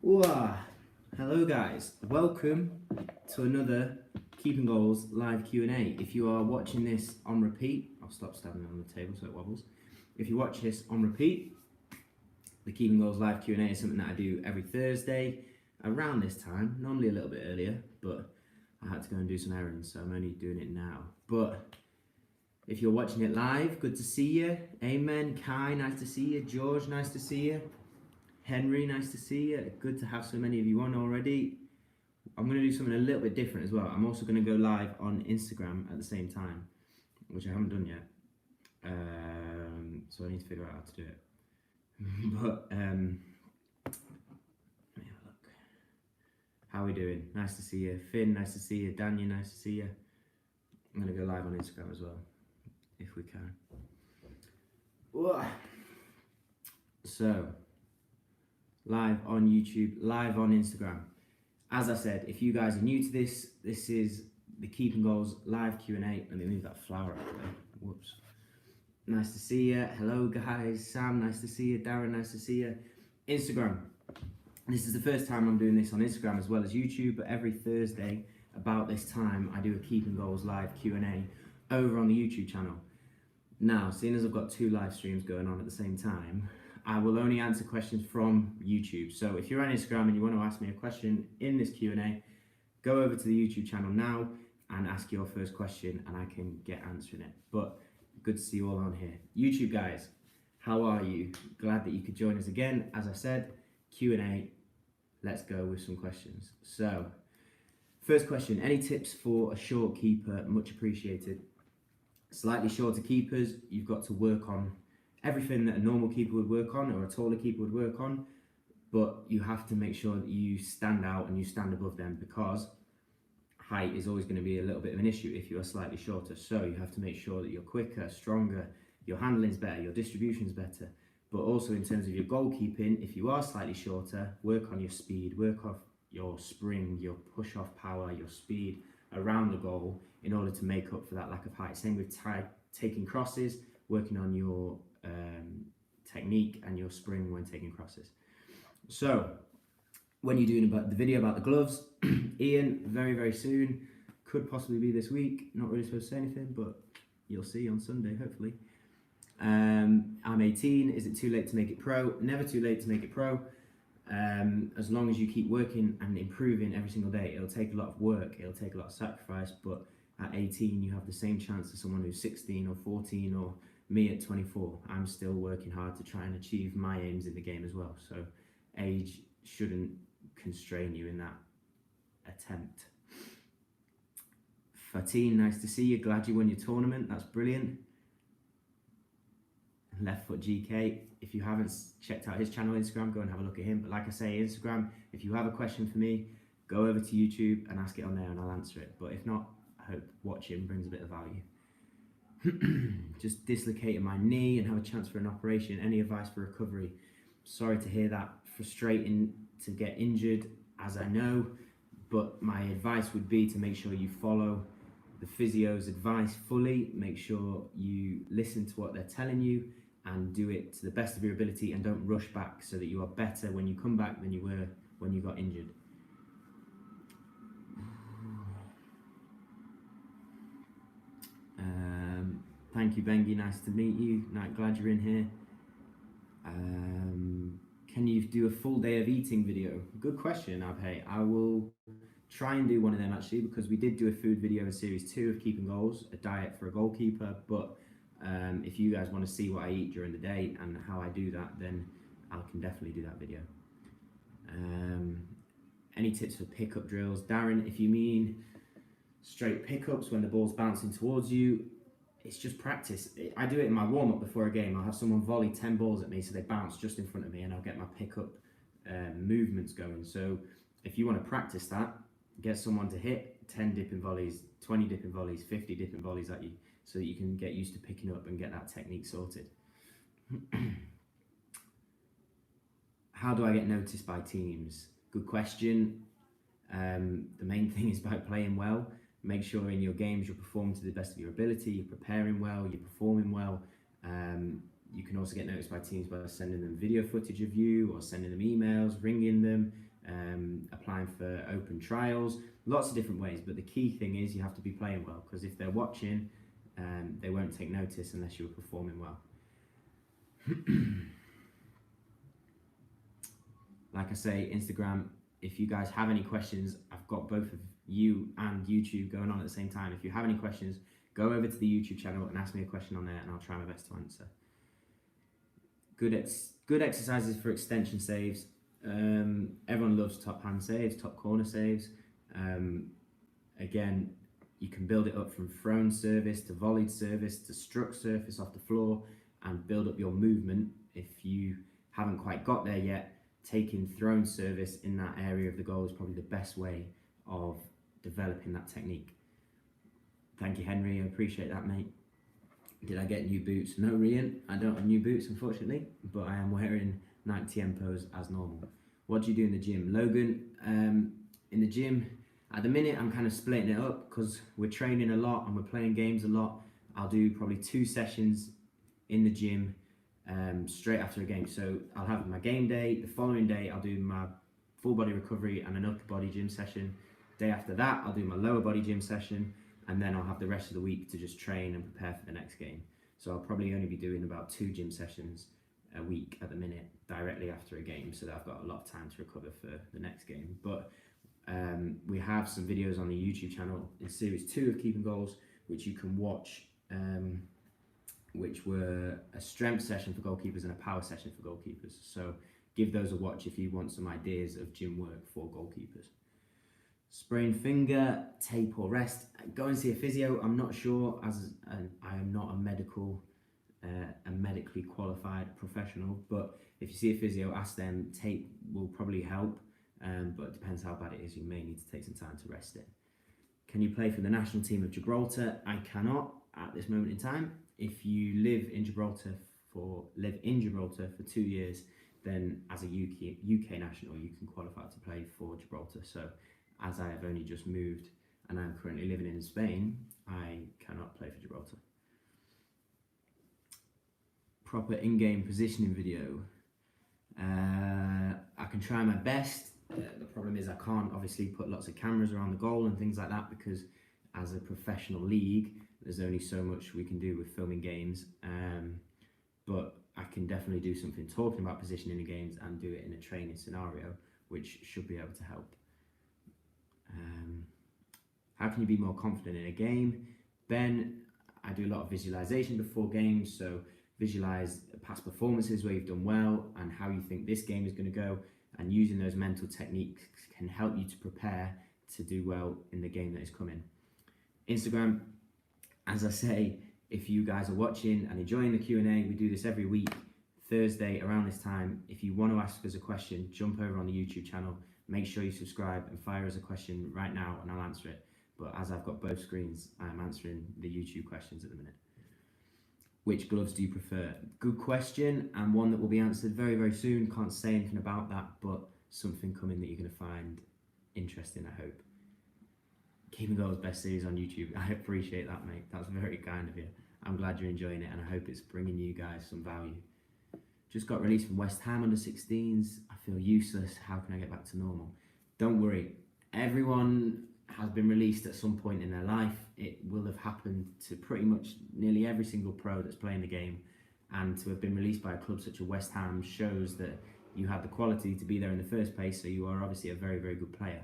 Whoa. Hello guys, welcome to another Keeping Goals live Q&A. If you are watching this on repeat, I'll stop standing on the table so it wobbles. If you watch this on repeat, the Keeping Goals live Q&A is something that I do every Thursday around this time, normally a little bit earlier, but I had to go and do some errands, so I'm only doing it now. But if you're watching it live, good to see you. Amen. Kai, nice to see you. George, nice to see you. Henry, nice to see you. Good to have so many of you on already. I'm going to do something a little bit different as well. I'm also going to go live on Instagram at the same time, which I haven't done yet. So I need to figure out how to do it. But let me have a look. How are we doing? Nice to see you. Finn, nice to see you. Daniel, nice to see you. I'm going to go live on Instagram as well, if we can. So, live on YouTube, live on Instagram. As I said, if you guys are new to this, this is the Keeping Goals live Q&A. Let me move that flower out of the way. Whoops. Nice to see you. Hello guys. Sam, nice to see you. Darren, nice to see you. Instagram. This is the first time I'm doing this on Instagram as well as YouTube, but every Thursday about this time I do a Keeping Goals live Q&A over on the YouTube channel. Now, seeing as I've got two live streams going on at the same time, I will only answer questions from YouTube. So if you're on Instagram and you want to ask me a question in this Q&A, go over to the YouTube channel now and ask your first question and I can get answering it. But good to see you all on here. YouTube guys, how are you? Glad that you could join us again. As I said, Q&A, let's go with some questions. So, first question, any tips for a short keeper? Much appreciated. Slightly shorter keepers, you've got to work on everything that a normal keeper would work on or a taller keeper would work on, but you have to make sure that you stand out and you stand above them because height is always going to be a little bit of an issue if you are slightly shorter. So you have to make sure that you're quicker, stronger, your handling's better, your distribution's better, but also in terms of your goalkeeping, if you are slightly shorter, work on your speed, work off your spring, your push-off power, your speed around the goal in order to make up for that lack of height. Same with taking crosses, working on your technique and your spring when taking crosses. So when you're doing about the video about the gloves, Ian, very soon, could possibly be this week, not really supposed to say anything, but you'll see on Sunday hopefully. I'm 18, is it too late to make it pro? Never too late to make it pro. As long as you keep working and improving every single day. It'll take a lot of work, it'll take a lot of sacrifice, but at 18 you have the same chance as someone who's 16 or 14 or me at 24. I'm still working hard to try and achieve my aims in the game as well, so age shouldn't constrain you in that attempt. Fatin, nice to see you, glad you won your tournament, that's brilliant. Left Foot GK, if you haven't checked out his channel Instagram, go and have a look at him. But like I say, Instagram, if you have a question for me, go over to YouTube and ask it on there and I'll answer it. But if not, I hope watching brings a bit of value. Just dislocated my knee and have a chance for an operation. Any advice for recovery? Sorry to hear that. Frustrating to get injured, as I know, but my advice would be to make sure you follow the physio's advice fully. Make sure you listen to what they're telling you and do it to the best of your ability and don't rush back so that you are better when you come back than you were when you got injured. Thank you, Bengi. Nice to meet you. Glad you're in here. Can you do a full day of eating video? Good question, Abhay. I will try and do one of them actually, because we did do a food video in series 2 of Keeping Goals, a diet for a goalkeeper. But if you guys want to see what I eat during the day and how I do that, then I can definitely do that video. Any tips for pickup drills? Darren, if you mean straight pickups when the ball's bouncing towards you, it's just practice. I do it in my warm-up before a game. I'll have someone volley 10 balls at me so they bounce just in front of me and I'll get my pickup movements going. So if you want to practice that, get someone to hit 10 dipping volleys, 20 dipping volleys, 50 dipping volleys at you so that you can get used to picking up and get that technique sorted. How do I get noticed by teams? Good question. The main thing is by playing well. Make sure in your games you're performing to the best of your ability, you're preparing well, you're performing well. You can also get noticed by teams by sending them video footage of you or sending them emails, ringing them, applying for open trials, lots of different ways. But the key thing is you have to be playing well, because if they're watching, they won't take notice unless you're performing well. Like I say, Instagram, if you guys have any questions, I've got both of you and YouTube going on at the same time. If you have any questions, go over to the YouTube channel and ask me a question on there, and I'll try my best to answer. Good exercises for extension saves. Everyone loves top hand saves, top corner saves. Again, you can build it up from thrown service to volleyed service to struck surface off the floor, and build up your movement. If you haven't quite got there yet, taking thrown service in that area of the goal is probably the best way of developing that technique. Thank you, Henry. I appreciate that, mate. Did I get new boots? No, Rian, I don't have new boots, unfortunately, but I am wearing Nike Tiempos as normal. What do you do in the gym? Logan, in the gym, at the minute, I'm kind of splitting it up because we're training a lot and we're playing games a lot. I'll do probably 2 sessions in the gym straight after a game. So I'll have my game day. The following day, I'll do my full body recovery and an upper body gym session. Day after that, I'll do my lower body gym session, and then I'll have the rest of the week to just train and prepare for the next game. So I'll probably only be doing about 2 gym sessions a week at the minute, directly after a game, so that I've got a lot of time to recover for the next game. But we have some videos on the YouTube channel in series 2 of Keeping Goals, which you can watch, which were a strength session for goalkeepers and a power session for goalkeepers. So give those a watch if you want some ideas of gym work for goalkeepers. Sprained finger, tape or rest. Go and see a physio. I'm not sure, as I am not a medically qualified professional, but if you see a physio, ask them. Tape will probably help, but it depends how bad it is. You may need to take some time to rest it. Can you play for the national team of Gibraltar? I cannot at this moment in time. If you live in Gibraltar for 2 years, then as a UK national, you can qualify to play for Gibraltar. So as I have only just moved and I'm currently living in Spain, I cannot play for Gibraltar. Proper in-game positioning video. I can try my best. The problem is I can't obviously put lots of cameras around the goal and things like that, because as a professional league, there's only so much we can do with filming games. But I can definitely do something talking about positioning in games and do it in a training scenario, which should be able to help. How can you be more confident in a game? Ben, I do a lot of visualization before games, so visualize past performances where you've done well and how you think this game is going to go, and using those mental techniques can help you to prepare to do well in the game that is coming. Instagram, as I say, if you guys are watching and enjoying the Q&A, we do this every week, Thursday around this time. If you want to ask us a question, jump over on the YouTube channel, make sure you subscribe and fire us a question right now and I'll answer it. But as I've got both screens, I'm answering the YouTube questions at the minute. Which gloves do you prefer? Good question, and one that will be answered very, very soon. Can't say anything about that, but something coming that you're going to find interesting, I hope. Keeping Goals best series on YouTube. I appreciate that, mate. That's very kind of you. I'm glad you're enjoying it, and I hope it's bringing you guys some value. Just got released from West Ham under 16s. I feel useless. How can I get back to normal? Don't worry. Everyone has been released at some point in their life. It will have happened to pretty much nearly every single pro that's playing the game, and to have been released by a club such as West Ham shows that you have the quality to be there in the first place, so you are obviously a very, very good player.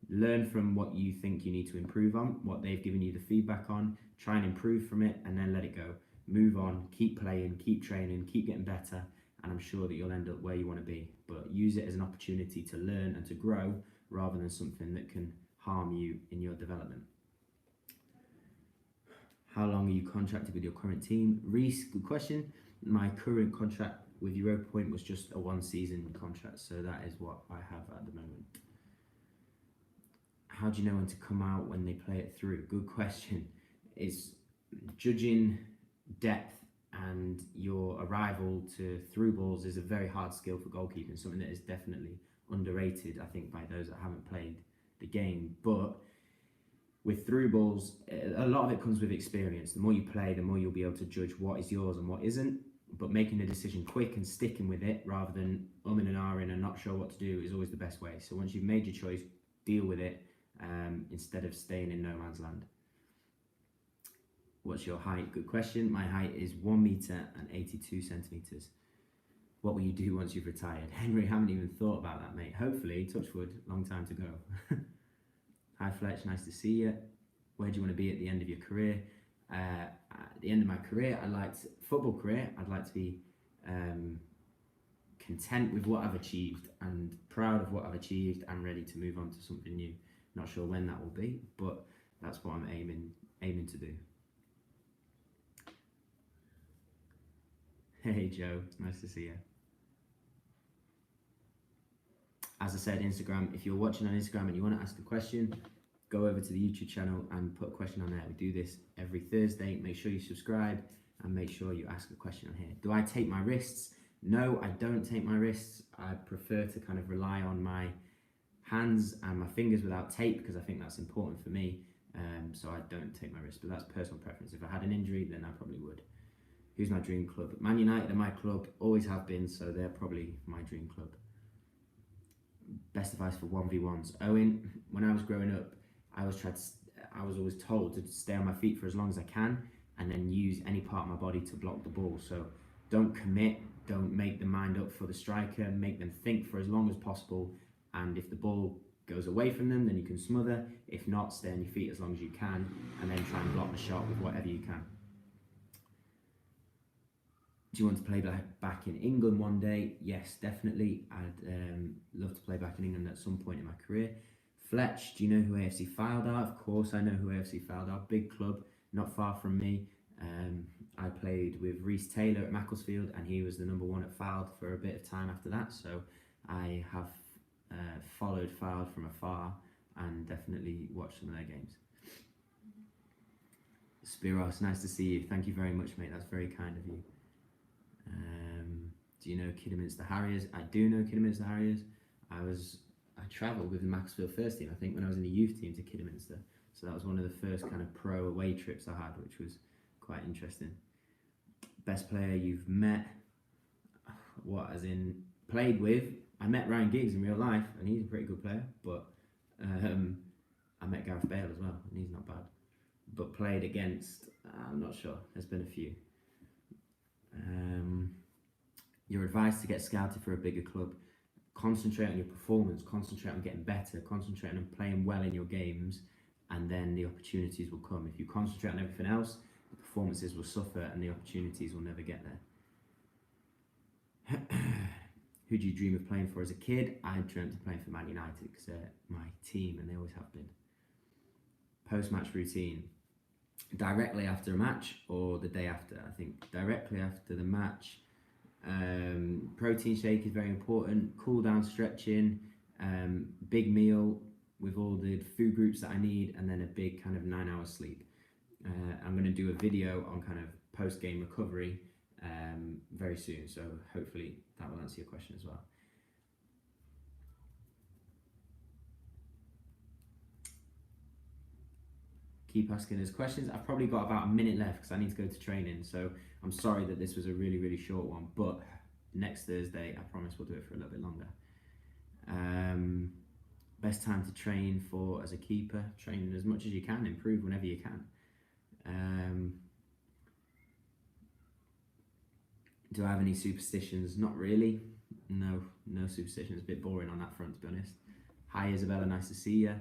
Learn from what you think you need to improve on, what they've given you the feedback on, try and improve from it, and then let it go. Move on, keep playing, keep training, keep getting better, and I'm sure that you'll end up where you want to be. But use it as an opportunity to learn and to grow, rather than something that can harm you in your development. How long are you contracted with your current team? Reese, good question. My current contract with Europa Point was just a 1-season contract, so that is what I have at the moment. How do you know when to come out when they play it through? Good question. It's judging depth, and your arrival to through balls is a very hard skill for goalkeeping, something that is definitely underrated, I think, by those that haven't played the game. But with through balls, a lot of it comes with experience. The more you play, the more you'll be able to judge what is yours and what isn't. but making a decision quick and sticking with it rather than umming and ahhing and not sure what to do is always the best way. So once you've made your choice, deal with it instead of staying in no man's land. What's your height? Good question. My height is 1 meter and 82 centimeters. What will you do once you've retired? Henry, haven't even thought about that, mate. Hopefully, touch wood, long time to go. Hi Fletch, nice to see you. Where do you want to be at the end of your career? At the end of my career, football career, I'd like to be content with what I've achieved and proud of what I've achieved and ready to move on to something new. Not sure when that will be, but that's what I'm aiming to do. Hey Joe, nice to see you. As I said, Instagram, if you're watching on Instagram and you want to ask a question, go over to the YouTube channel and put a question on there. We do this every Thursday. Make sure you subscribe and make sure you ask a question on here. Do I tape my wrists? No, I don't tape my wrists. I prefer to kind of rely on my hands and my fingers without tape because I think that's important for me. So I don't tape my wrists, but that's personal preference. If I had an injury, then I probably would. Who's my dream club? Man United are my club, always have been, so they're probably my dream club. Best advice for 1v1s. Owen, when I was growing up, I was always told to stay on my feet for as long as I can and then use any part of my body to block the ball. So don't commit, don't make the mind up for the striker, make them think for as long as possible. And if the ball goes away from them, then you can smother. If not, stay on your feet as long as you can and then try and block the shot with whatever you can. Do you want to play back in England one day? Yes, definitely. I'd love to play back in England at some point in my career. Fletch, do you know who AFC Fylde are? Of course I know who AFC Fylde are. Big club, not far from me. I played with Reece Taylor at Macclesfield and he was the #1 at Fylde for a bit of time after that. So I have followed Fylde from afar and definitely watched some of their games. Spiros, nice to see you. Thank you very much, mate. That's very kind of you. Do you know Kidderminster Harriers? I do know Kidderminster Harriers. I travelled with the Macclesfield first team, I think, when I was in the youth team to Kidderminster. So that was one of the first kind of pro away trips I had, which was quite interesting. Best player you've met? What, as in played with? I met Ryan Giggs in real life, and he's a pretty good player. But I met Gareth Bale as well, and he's not bad. But played against, I'm not sure. There's been a few. Your advice to get scouted for a bigger club: concentrate on your performance, concentrate on getting better, concentrate on playing well in your games, and then the opportunities will come. If you concentrate on everything else, the performances will suffer and the opportunities will never get there. Who do you dream of playing for as a kid? I dreamt of playing for Man United because they're my team and they always have been. Post-match routine: directly after a match or the day after? I think directly after the match. Protein shake is very important. Cool down, stretching, big meal with all the food groups that I need, and then a big kind of 9 hours sleep. I'm going to do a video on kind of post-game recovery very soon, so hopefully that will answer your question as well. Keep asking us questions. I've probably got about a minute left because I need to go to training, so I'm sorry that this was a really short one, but next Thursday I promise we'll do it for a little bit longer. Best time to train for as a keeper? Train as much as you can, improve whenever you can. Do I have any superstitions? Not really. No superstitions. A bit boring on that front, to be honest. Hi Isabella, nice to see you.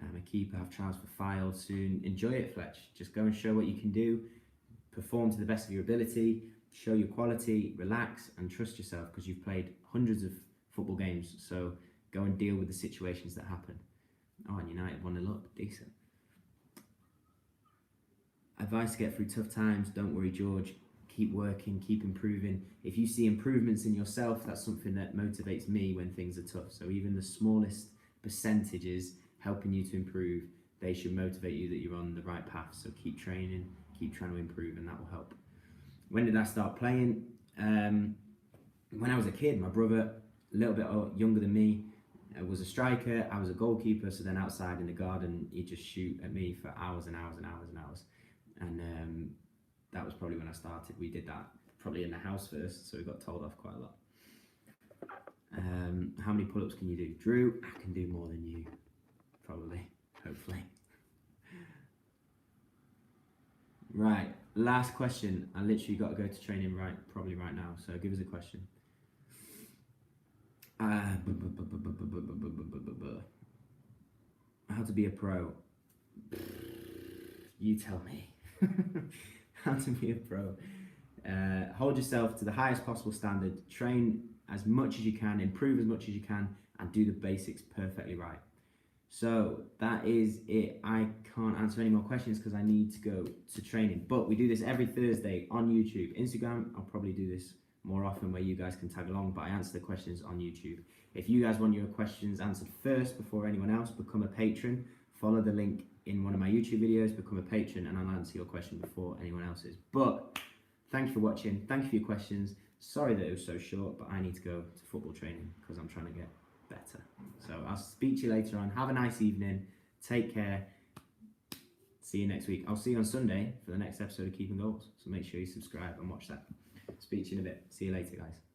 I'm a keeper, have trials for Fylde soon. Enjoy it, Fletch. Just go and show what you can do. Perform to the best of your ability. Show your quality, relax and trust yourself because you've played hundreds of football games. So go and deal with the situations that happen. Oh, and United 1-0 up. Decent. Advice to get through tough times: don't worry, George. Keep working, keep improving. If you see improvements in yourself, that's something that motivates me when things are tough. So even the smallest percentages helping you to improve, they should motivate you that you're on the right path. So keep training, keep trying to improve, and that will help. When did I start playing? When I was a kid. My brother, a little bit younger than me, was a striker. I was a goalkeeper, so then outside in the garden, he'd just shoot at me for hours and hours and hours and hours. And that was probably when I started. We did that probably in the house first, so we got told off quite a lot. How many pull-ups can you do? Drew, I can do more than you, probably, hopefully. Right, last question. I literally got to go to training probably right now, so give us a question. How to be a pro? You tell me. How to be a pro. Hold yourself to the highest possible standard. Train as much as you can, improve as much as you can, and do the basics perfectly right. So that is it. I can't answer any more questions because I need to go to training. But we do this every Thursday on YouTube. Instagram, I'll probably do this more often where you guys can tag along, but I answer the questions on YouTube. If you guys want your questions answered first before anyone else, become a patron. Follow the link in one of my YouTube videos, become a patron, and I'll answer your question before anyone else's. But thank you for watching. Thank you for your questions. Sorry that it was so short, but I need to go to football training because I'm trying to get better. So I'll speak to you later on. Have a nice evening. Take care. See you next week. I'll see you on Sunday for the next episode of Keeping Goals. So make sure you subscribe and watch that. Speak to you in a bit. See you later, guys.